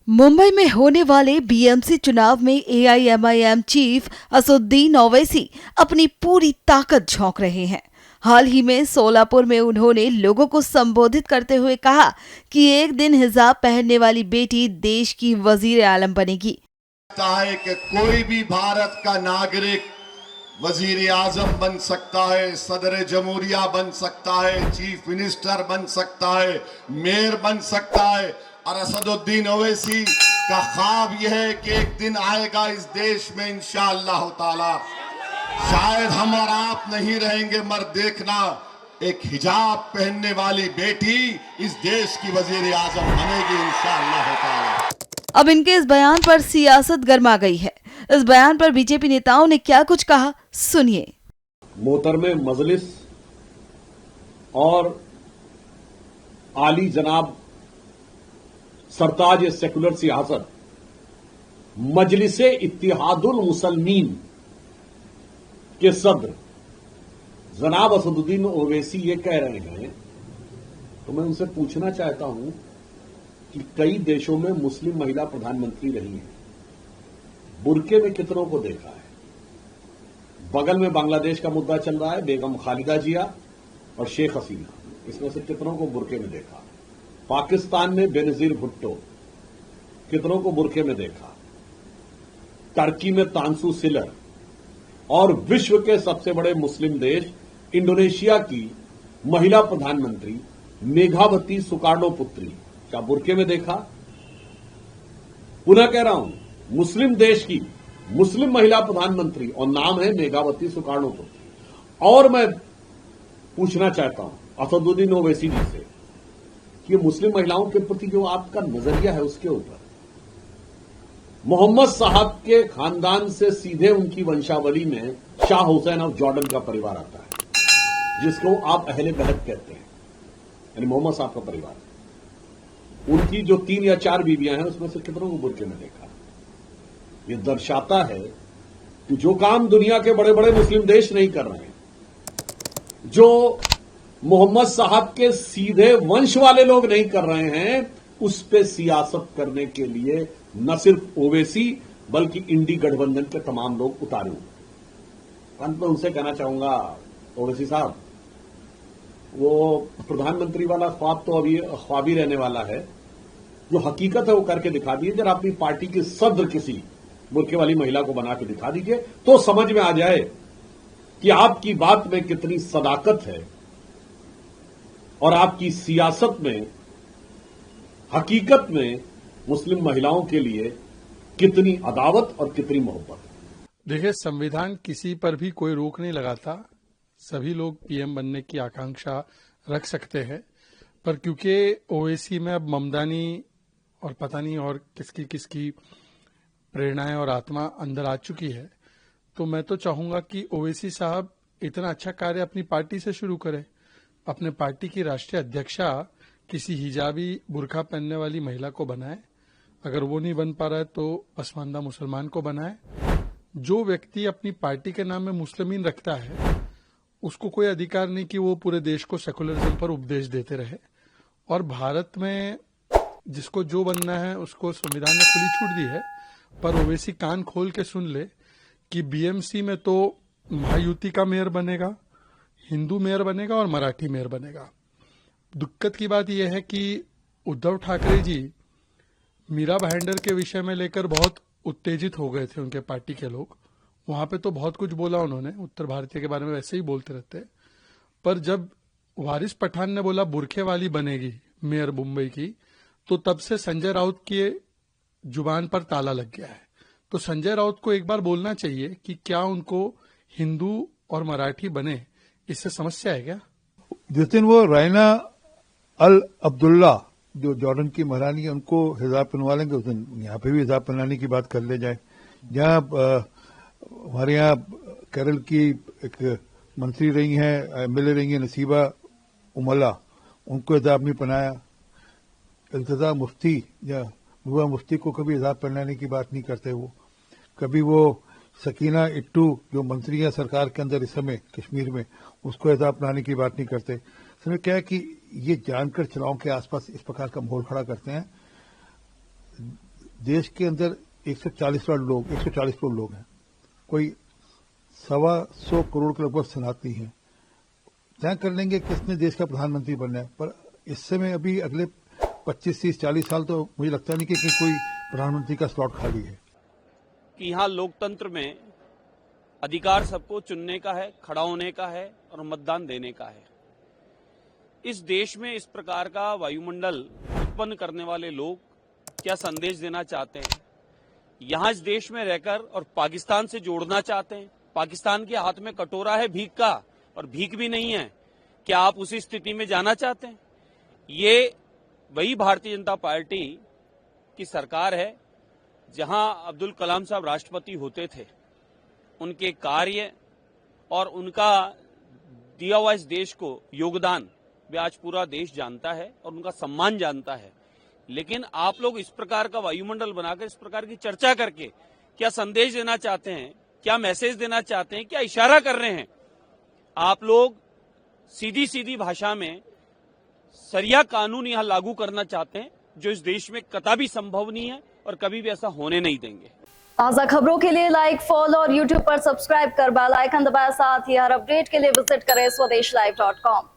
मुंबई में होने वाले बीएमसी चुनाव में एआईएमआईएम चीफ असदुद्दीन ओवैसी अपनी पूरी ताकत झोंक रहे हैं। हाल ही में सोलापुर में उन्होंने लोगों को संबोधित करते हुए कहा कि एक दिन हिजाब पहनने वाली बेटी देश की वजीर आलम बनेगी। है कि कोई भी भारत का नागरिक वजीर आजम बन सकता है, सदर जमहूरिया बन सकता है, चीफ मिनिस्टर बन सकता है, मेयर बन सकता है। और असदुद्दीन ओवैसी का ख्वाब यह है कि एक दिन आएगा इस देश में इंशाअल्लाह ताला, शायद हम और आप नहीं रहेंगे मगर देखना, एक हिजाब पहनने वाली बेटी इस देश की वजीर आजम बनेगी इंशाअल्लाह ताला। अब इनके इस बयान पर सियासत गर्मा गई है। इस बयान पर बीजेपी नेताओं ने क्या कुछ कहा, सुनिए। मोहतरमे मजलिस और आली जनाब सरताज सेकुलर सियासत मजलिसे इत्तिहादुल मुसलमीन के सदर जनाब असदुद्दीन ओवैसी ये कह रहे हैं, तो मैं उनसे पूछना चाहता हूं कि कई देशों में मुस्लिम महिला प्रधानमंत्री रही हैं, बुरके में कितनों को देखा है? बगल में बांग्लादेश का मुद्दा चल रहा है, बेगम खालिदा जिया और शेख हसीना, इसमें से कितनों को बुरके में देखा? पाकिस्तान में बेनजीर भुट्टो, कितनों को बुरके में देखा? टर्की में तांसू सिलर और विश्व के सबसे बड़े मुस्लिम देश इंडोनेशिया की महिला प्रधानमंत्री मेघावती सुकार्णो पुत्री, क्या बुरके में देखा? पुनः कह रहा हूं, मुस्लिम देश की मुस्लिम महिला प्रधानमंत्री और नाम है मेघावती सुकार्णो पुत्री। और मैं पूछना चाहता हूं असदुद्दीन ओवैसी जी से कि मुस्लिम महिलाओं के प्रति जो आपका नजरिया है उसके ऊपर, मोहम्मद साहब के खानदान से सीधे उनकी वंशावली में शाह हुसैन ऑफ जॉर्डन का परिवार आता है, जिसको आप अहले बैत कहते हैं, यानी मोहम्मद साहब का परिवार। उनकी जो 3 या 4 बीवियां हैं उसमें से कितनों को बुरके में देखा? ये दर्शाता है कि जो काम दुनिया के बड़े बड़े मुस्लिम देश नहीं कर रहे हैं, जो मोहम्मद साहब के सीधे वंश वाले लोग नहीं कर रहे हैं, उस पे सियासत करने के लिए न सिर्फ ओवैसी बल्कि इंडी गठबंधन के तमाम लोग उतारे हुए। अंत में उनसे कहना चाहूंगा, ओवैसी साहब, वो प्रधानमंत्री वाला ख्वाब तो अभी ख्वाब ही रहने वाला है, जो हकीकत है वो करके दिखा दीजिए। जरा अपनी पार्टी की सदर किसी बुरके वाली महिला को बना के दिखा दीजिए, तो समझ में आ जाए कि आपकी बात में कितनी सदाकत है और आपकी सियासत में हकीकत में मुस्लिम महिलाओं के लिए कितनी अदावत और कितनी मोहब्बत। देखिए, संविधान किसी पर भी कोई रोक नहीं लगाता, सभी लोग पीएम बनने की आकांक्षा रख सकते हैं, पर क्योंकि ओवैसी में अब ममदानी और पता नहीं और किसकी किसकी प्रेरणाएं और आत्मा अंदर आ चुकी है, तो मैं तो चाहूंगा कि ओवैसी साहब इतना अच्छा कार्य अपनी पार्टी से शुरू करें। अपने पार्टी की राष्ट्रीय अध्यक्षा किसी हिजाबी बुरखा पहनने वाली महिला को बनाए, अगर वो नहीं बन पा रहा है तो पसमानदा मुसलमान को बनाए। जो व्यक्ति अपनी पार्टी के नाम में मुस्लिमीन रखता है, उसको कोई अधिकार नहीं कि वो पूरे देश को सेकुलरिज्म पर उपदेश देते रहे। और भारत में जिसको जो बनना है उसको संविधान ने खुली छूट दी है, पर ओवैसी कान खोल के सुन ले कि बीएमसी में तो महायुति का मेयर बनेगा, हिंदू मेयर बनेगा और मराठी मेयर बनेगा। दिक्कत की बात यह है कि उद्धव ठाकरे जी मीरा भाईंदर के विषय में लेकर बहुत उत्तेजित हो गए थे, उनके पार्टी के लोग। वहां पे तो बहुत कुछ बोला उन्होंने, उत्तर भारतीय के बारे में वैसे ही बोलते रहते, पर जब वारिस पठान ने बोला बुरखे वाली बनेगी मेयर मुंबई की, तो तब से संजय राउत की जुबान पर ताला लग गया है। तो संजय राउत को एक बार बोलना चाहिए कि क्या उनको हिंदू और मराठी बने, इससे समस्या है क्या? जिस दिन वो रायना अल अब्दुल्ला जो जॉर्डन की महारानी है उनको हिजाब पहनवा लेंगे, उस दिन यहाँ पे भी हिजाब पहनाने की बात कर ले जाए। जहाँ हमारे यहाँ केरल की एक मंत्री रही हैं, एमएलए रही हैं नसीबा उमला, उनको हिजाब नहीं पहनाया। इल्तिजा मुफ्ती या मुआ मुफ्ती को कभी हिजाब पहनाने की बात नहीं करते वो। कभी वो सकीना इट्टू जो मंत्री है सरकार के अंदर इस समय कश्मीर में, उसको हिजाब पहनाने की बात नहीं करते। समय क्या है कि ये जानकर चुनाव के आसपास इस प्रकार का माहौल खड़ा करते हैं। देश के अंदर 140 करोड़ लोग हैं, कोई 125 करोड़ के लगभग शरणार्थी हैं। तय कर लेंगे किसने देश का प्रधानमंत्री बनना है, पर इस समय अभी अगले 25, 30, 40 साल तो मुझे लगता नहीं कि कोई प्रधानमंत्री का स्लॉट खाली है। कि यहाँ लोकतंत्र में अधिकार सबको चुनने का है, खड़ा होने का है और मतदान देने का है। इस देश में इस प्रकार का वायुमंडल उत्पन्न करने वाले लोग क्या संदेश देना चाहते हैं? यहाँ इस देश में रहकर और पाकिस्तान से जोड़ना चाहते हैं। पाकिस्तान के हाथ में कटोरा है भीख का और भीख भी नहीं है। क्या आप उसी स्थिति में जाना चाहते हैं? ये वही भारतीय जनता पार्टी की सरकार है जहां अब्दुल कलाम साहब राष्ट्रपति होते थे। उनके कार्य और उनका दिया हुआ इस देश को योगदान भी आज पूरा देश जानता है और उनका सम्मान जानता है। लेकिन आप लोग इस प्रकार का वायुमंडल बनाकर इस प्रकार की चर्चा करके क्या संदेश देना चाहते हैं, क्या मैसेज देना चाहते हैं, क्या इशारा कर रहे हैं? आप लोग सीधी सीधी भाषा में सरिया कानून यहां लागू करना चाहते हैं, जो इस देश में कतई संभव नहीं है और कभी भी ऐसा होने नहीं देंगे। ताज़ा खबरों के लिए लाइक, फॉलो और यूट्यूब पर सब्सक्राइब कर बेल आइकन दबाएं। साथ ही हर अपडेट के लिए विजिट करें स्वदेशलाइव.com।